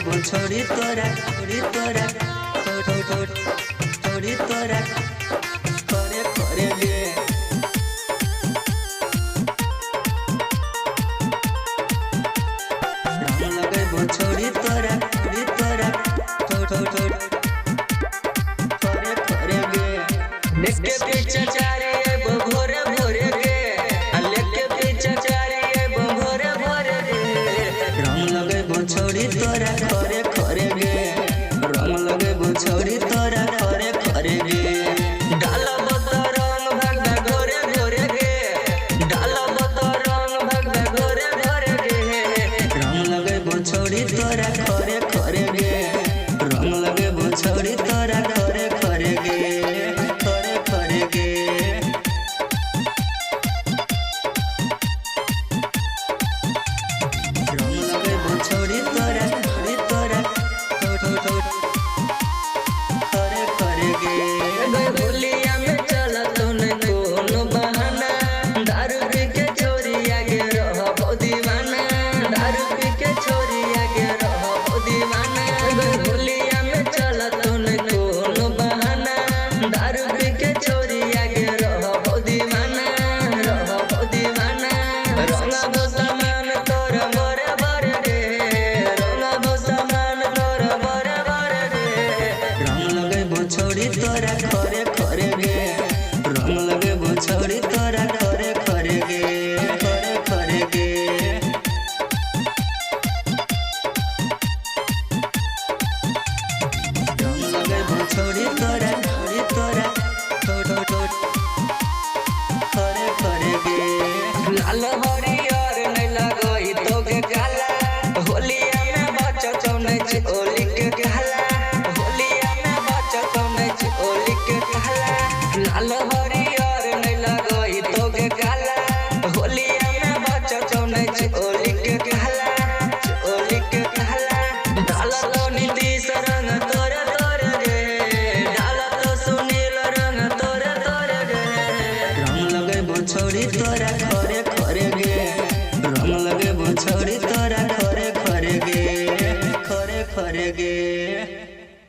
लगेबो छोड़ी तोरा छोड़ी तोरा छोड़ी तोरा करे करे गे रंग लगेबो छोड़ी तोरा करे करे गे लेके पीछे चारी एबो भोरे भोरे गे लेके पीछे चारी एबो भोरे भोरे गे रंग लगेबो छोड़ी तोरा करे करे गे रंग लगेबो छोड़ी तोरा करे करे गे डालब तो रंग भगदा घोरे घोरे गे डालब तो रंग भगदा घोरे घोरे गे रंग लगेबो छोड़ी तोरा करे करे गे रंग लगेबो छोड़ी तोरा करे करे गे करे करे गे रंग लगेबो छोड़ी तोरा करे करे गे होलिया में चलत नहीं कोनो बहाना दारू पी के छोरी आगे रहबो दीवाना दारू पी के छोरी आगे रहबो दीवाना होलिया में चलत नहीं कोनो बहाना दारू पी के छोरी आगे रहबो दीवाना रंगबो सामान तोर मोरे भरे रे रंगबो सामान तोर मोरे भरे रे रंग लगेबो छोड़ी तोरा करे करे गे रंग लगेबो छोड़ी तोरा करे करे गे करे करे गे रंग लगेबो छोड़ी तोरा करे करे गे लाल हरियर नहीं लगई तोगे काला होलिया में बचतौ नहीं ओली के काला होलिया में बचतौ नहीं ओली के काला लाल हरियर नहीं लगई तोगे काला होलिया में बचतौ नहीं ओली के काला डाला तो नीतीश रंग तोरे तोरे गे डाला तो सुनील रंग तोरे तोरे गे रंग लगेबो छोड़ी तोरा